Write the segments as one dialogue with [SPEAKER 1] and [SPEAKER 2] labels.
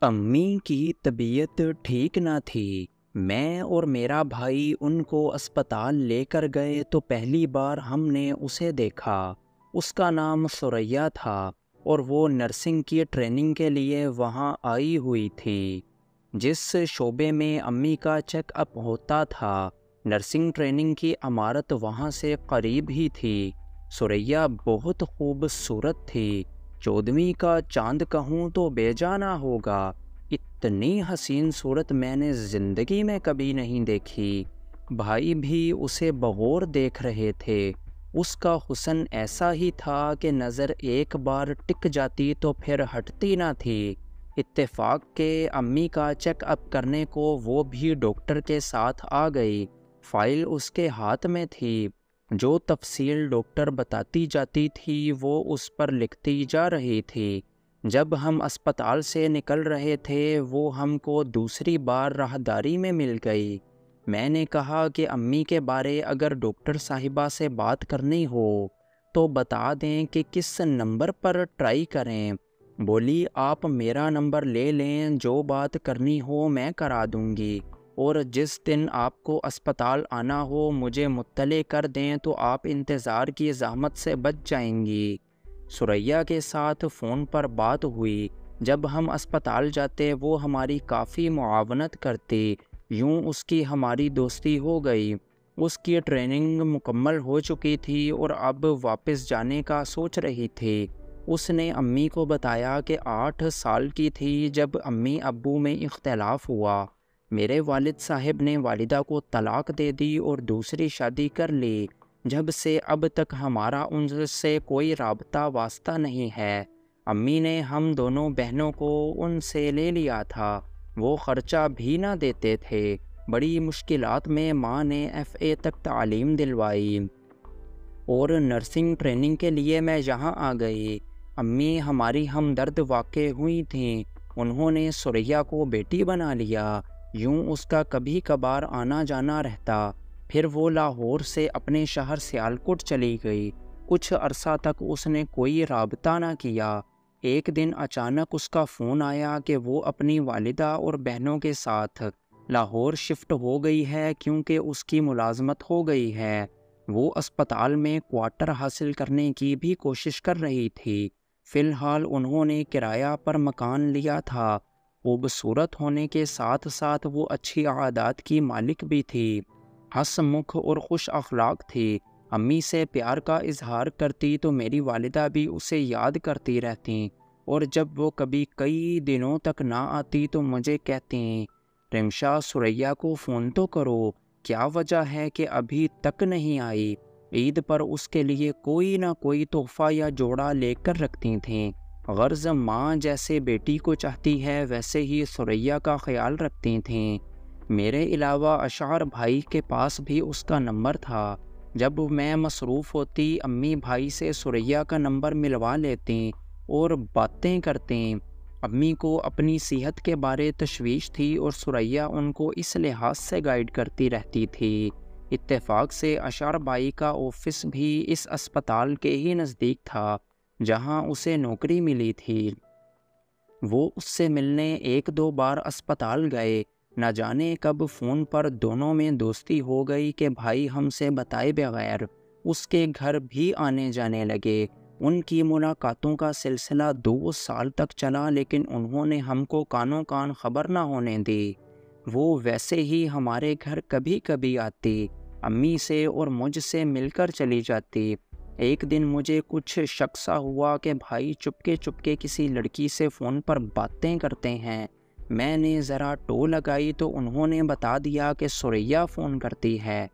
[SPEAKER 1] امی کی طبیعت ٹھیک نہ تھی۔ میں اور میرا بھائی ان کو اسپتال لے کر گئے تو پہلی بار ہم نے اسے دیکھا۔ اس کا نام ثریا تھا اور وہ نرسنگ کی ٹریننگ کے لیے وہاں آئی ہوئی تھی۔ جس شعبے میں امی کا چیک اپ ہوتا تھا، نرسنگ ٹریننگ کی عمارت وہاں سے قریب ہی تھی۔ ثریا بہت خوبصورت تھی۔ 14ویں کا چاند کہوں تو بے جانا ہوگا۔ اتنی حسین صورت میں نے زندگی میں کبھی نہیں دیکھی۔ بھائی بھی اسے بغور دیکھ رہے تھے۔ اس کا حسن ایسا ہی تھا کہ نظر ایک بار ٹک جاتی تو پھر ہٹتی نہ تھی۔ اتفاق کے امی کا چیک اپ کرنے کو وہ بھی ڈاکٹر کے ساتھ آ گئی۔ فائل اس کے ہاتھ میں تھی۔ جو تفصیل ڈاکٹر بتاتی جاتی تھی وہ اس پر لکھتی جا رہی تھی۔ جب ہم اسپتال سے نکل رہے تھے وہ ہم کو دوسری بار راہداری میں مل گئی۔ میں نے کہا کہ امی کے بارے اگر ڈاکٹر صاحبہ سے بات کرنی ہو تو بتا دیں کہ کس نمبر پر ٹرائی کریں۔ بولی آپ میرا نمبر لے لیں، جو بات کرنی ہو میں کرا دوں گی، اور جس دن آپ کو اسپتال آنا ہو مجھے مطلع کر دیں تو آپ انتظار کی زحمت سے بچ جائیں گی۔ ثریا کے ساتھ فون پر بات ہوئی۔ جب ہم اسپتال جاتے وہ ہماری کافی معاونت کرتی۔ یوں اس کی ہماری دوستی ہو گئی۔ اس کی ٹریننگ مکمل ہو چکی تھی اور اب واپس جانے کا سوچ رہی تھی۔ اس نے امی کو بتایا کہ 8 سال کی تھی جب امی ابو میں اختلاف ہوا۔ میرے والد صاحب نے والدہ کو طلاق دے دی اور دوسری شادی کر لی۔ جب سے اب تک ہمارا ان سے کوئی رابطہ واسطہ نہیں ہے۔ امی نے ہم دونوں بہنوں کو ان سے لے لیا تھا۔ وہ خرچہ بھی نہ دیتے تھے۔ بڑی مشکلات میں ماں نے FA تک تعلیم دلوائی اور نرسنگ ٹریننگ کے لیے میں یہاں آ گئی۔ امی ہماری ہمدرد واقع ہوئی تھیں۔ انہوں نے ثریا کو بیٹی بنا لیا۔ یوں اس کا کبھی کبھار آنا جانا رہتا۔ پھر وہ لاہور سے اپنے شہر سیالکوٹ چلی گئی۔ کچھ عرصہ تک اس نے کوئی رابطہ نہ کیا۔ ایک دن اچانک اس کا فون آیا کہ وہ اپنی والدہ اور بہنوں کے ساتھ لاہور شفٹ ہو گئی ہے کیونکہ اس کی ملازمت ہو گئی ہے۔ وہ اسپتال میں کوارٹر حاصل کرنے کی بھی کوشش کر رہی تھی۔ فی الحال انہوں نے کرایہ پر مکان لیا تھا۔ خوبصورت ہونے کے ساتھ ساتھ وہ اچھی عادات کی مالک بھی تھی۔ ہنس مکھ اور خوش اخلاق تھی۔ امی سے پیار کا اظہار کرتی تو میری والدہ بھی اسے یاد کرتی رہتیں، اور جب وہ کبھی کئی دنوں تک نہ آتی تو مجھے کہتی، رمشا ثریا کو فون تو کرو، کیا وجہ ہے کہ ابھی تک نہیں آئی؟ عید پر اس کے لیے کوئی نہ کوئی تحفہ یا جوڑا لے کر رکھتی تھیں۔ غرض ماں جیسے بیٹی کو چاہتی ہے ویسے ہی ثریا کا خیال رکھتی تھیں۔ میرے علاوہ اشعر بھائی کے پاس بھی اس کا نمبر تھا۔ جب میں مصروف ہوتی امی بھائی سے ثریا کا نمبر ملوا لیتیں اور باتیں کرتیں۔ امی کو اپنی صحت کے بارے تشویش تھی اور ثریا ان کو اس لحاظ سے گائیڈ کرتی رہتی تھی۔ اتفاق سے اشعر بھائی کا آفس بھی اس اسپتال کے ہی نزدیک تھا جہاں اسے نوکری ملی تھی۔ وہ اس سے ملنے 1-2 بار اسپتال گئے۔ نہ جانے کب فون پر دونوں میں دوستی ہو گئی کہ بھائی ہم سے بتائے بغیر اس کے گھر بھی آنے جانے لگے۔ ان کی ملاقاتوں کا سلسلہ 2 سال تک چلا، لیکن انہوں نے ہم کو کانوں کان خبر نہ ہونے دی۔ وہ ویسے ہی ہمارے گھر کبھی کبھی آتی، امی سے اور مجھ سے مل کر چلی جاتی۔ ایک دن مجھے کچھ شک سا ہوا کہ بھائی چپکے چپکے کسی لڑکی سے فون پر باتیں کرتے ہیں۔ میں نے ذرا ٹو لگائی تو انہوں نے بتا دیا کہ ثریا فون کرتی ہے،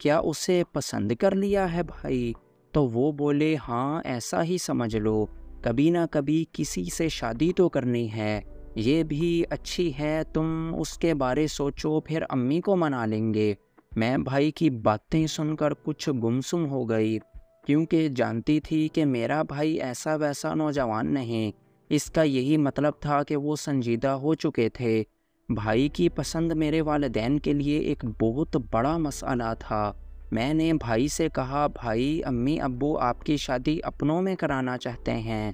[SPEAKER 1] کیا اسے پسند کر لیا ہے بھائی؟ تو وہ بولے ہاں ایسا ہی سمجھ لو، کبھی نہ کبھی کسی سے شادی تو کرنی ہے، یہ بھی اچھی ہے، تم اس کے بارے سوچو پھر امی کو منا لیں گے۔ میں بھائی کی باتیں سن کر کچھ گمسم ہو گئی، کیونکہ جانتی تھی کہ میرا بھائی ایسا ویسا نوجوان نہیں۔ اس کا یہی مطلب تھا کہ وہ سنجیدہ ہو چکے تھے۔ بھائی کی پسند میرے والدین کے لیے ایک بہت بڑا مسئلہ تھا۔ میں نے بھائی سے کہا، بھائی امی ابو آپ کی شادی اپنوں میں کرانا چاہتے ہیں۔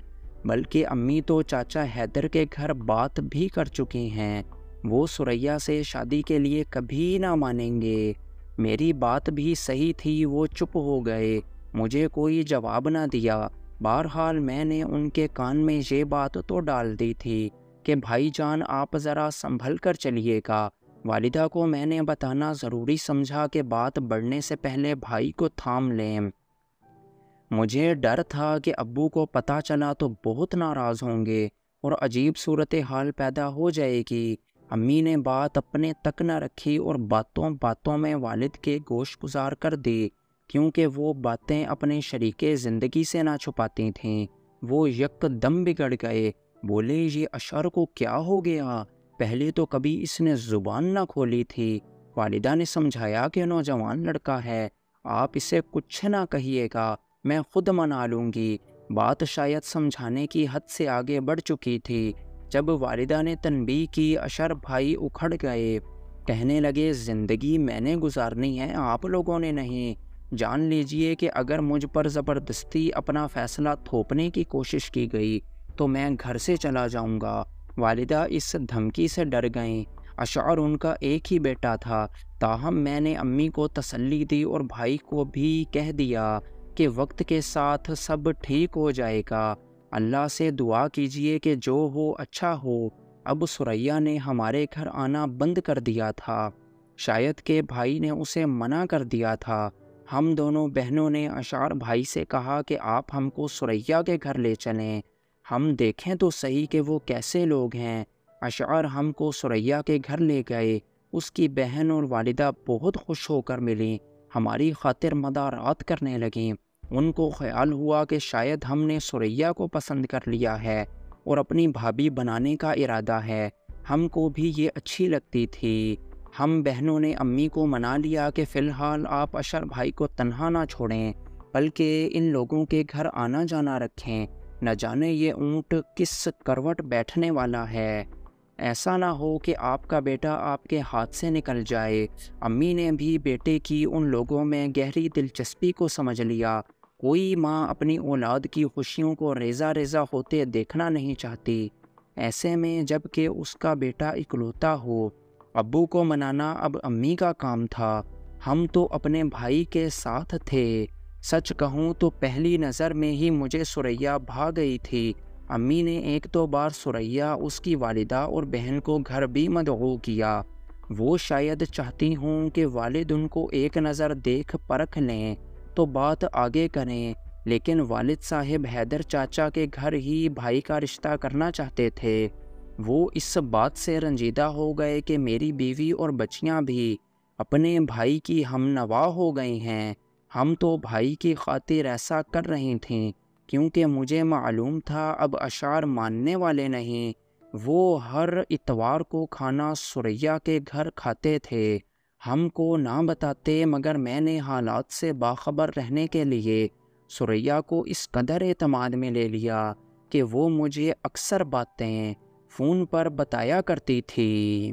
[SPEAKER 1] بلکہ امی تو چاچا حیدر کے گھر بات بھی کر چکی ہیں، وہ سریا سے شادی کے لیے کبھی نہ مانیں گے۔ میری بات بھی صحیح تھی، وہ چپ ہو گئے، مجھے کوئی جواب نہ دیا۔ بہرحال میں نے ان کے کان میں یہ بات تو ڈال دی تھی کہ بھائی جان آپ ذرا سنبھل کر چلیے گا۔ والدہ کو میں نے بتانا ضروری سمجھا کہ بات بڑھنے سے پہلے بھائی کو تھام لیں۔ مجھے ڈر تھا کہ ابو کو پتہ چلا تو بہت ناراض ہوں گے اور عجیب صورتحال پیدا ہو جائے گی۔ امی نے بات اپنے تک نہ رکھی اور باتوں باتوں میں والد کے گوش گزار کر دی، کیونکہ وہ باتیں اپنے شریک زندگی سے نہ چھپاتی تھیں۔ وہ یک دم بگڑ گئے، بولے یہ اشعر کو کیا ہو گیا؟ پہلے تو کبھی اس نے زبان نہ کھولی تھی۔ والدہ نے سمجھایا کہ نوجوان لڑکا ہے، آپ اسے کچھ نہ کہیے گا، میں خود منا لوں گی۔ بات شاید سمجھانے کی حد سے آگے بڑھ چکی تھی۔ جب والدہ نے تنبیہ کی، اشعر بھائی اکھڑ گئے، کہنے لگے زندگی میں نے گزارنی ہے، آپ لوگوں نے نہیں۔ جان لیجئے کہ اگر مجھ پر زبردستی اپنا فیصلہ تھوپنے کی کوشش کی گئی تو میں گھر سے چلا جاؤں گا۔ والدہ اس دھمکی سے ڈر گئیں۔ اشعر ان کا ایک ہی بیٹا تھا، تاہم میں نے امی کو تسلی دی اور بھائی کو بھی کہہ دیا کہ وقت کے ساتھ سب ٹھیک ہو جائے گا، اللہ سے دعا کیجئے کہ جو ہو اچھا ہو۔ اب سریا نے ہمارے گھر آنا بند کر دیا تھا، شاید کہ بھائی نے اسے منع کر دیا تھا۔ ہم دونوں بہنوں نے اشعر بھائی سے کہا کہ آپ ہم کو سریا کے گھر لے چلیں، ہم دیکھیں تو صحیح کہ وہ کیسے لوگ ہیں۔ اشعر ہم کو سریا کے گھر لے گئے، اس کی بہن اور والدہ بہت خوش ہو کر ملیں، ہماری خاطر مدارات کرنے لگیں۔ ان کو خیال ہوا کہ شاید ہم نے سریا کو پسند کر لیا ہے اور اپنی بھابھی بنانے کا ارادہ ہے۔ ہم کو بھی یہ اچھی لگتی تھی۔ ہم بہنوں نے امی کو منا لیا کہ فی الحال آپ اشعر بھائی کو تنہا نہ چھوڑیں، بلکہ ان لوگوں کے گھر آنا جانا رکھیں، نہ جانے یہ اونٹ کس کروٹ بیٹھنے والا ہے، ایسا نہ ہو کہ آپ کا بیٹا آپ کے ہاتھ سے نکل جائے۔ امی نے بھی بیٹے کی ان لوگوں میں گہری دلچسپی کو سمجھ لیا۔ کوئی ماں اپنی اولاد کی خوشیوں کو ریزہ ریزہ ہوتے دیکھنا نہیں چاہتی، ایسے میں جب کہ اس کا بیٹا اکلوتا ہو۔ ابو کو منانا اب امی کا کام تھا، ہم تو اپنے بھائی کے ساتھ تھے۔ سچ کہوں تو پہلی نظر میں ہی مجھے سریا بھا گئی تھی۔ امی نے ایک دو بار سریا، اس کی والدہ اور بہن کو گھر بھی مدعو کیا۔ وہ شاید چاہتی ہوں کہ والد ان کو ایک نظر دیکھ پرکھ لیں تو بات آگے کریں، لیکن والد صاحب حیدر چاچا کے گھر ہی بھائی کا رشتہ کرنا چاہتے تھے۔ وہ اس بات سے رنجیدہ ہو گئے کہ میری بیوی اور بچیاں بھی اپنے بھائی کی ہم نوا ہو گئی ہیں۔ ہم تو بھائی کی خاطر ایسا کر رہی تھیں کیونکہ مجھے معلوم تھا اب اشعار ماننے والے نہیں۔ وہ ہر اتوار کو کھانا سریا کے گھر کھاتے تھے، ہم کو نہ بتاتے، مگر میں نے حالات سے باخبر رہنے کے لیے سریا کو اس قدر اعتماد میں لے لیا کہ وہ مجھے اکثر باتیں فون پر بتایا کرتی تھی۔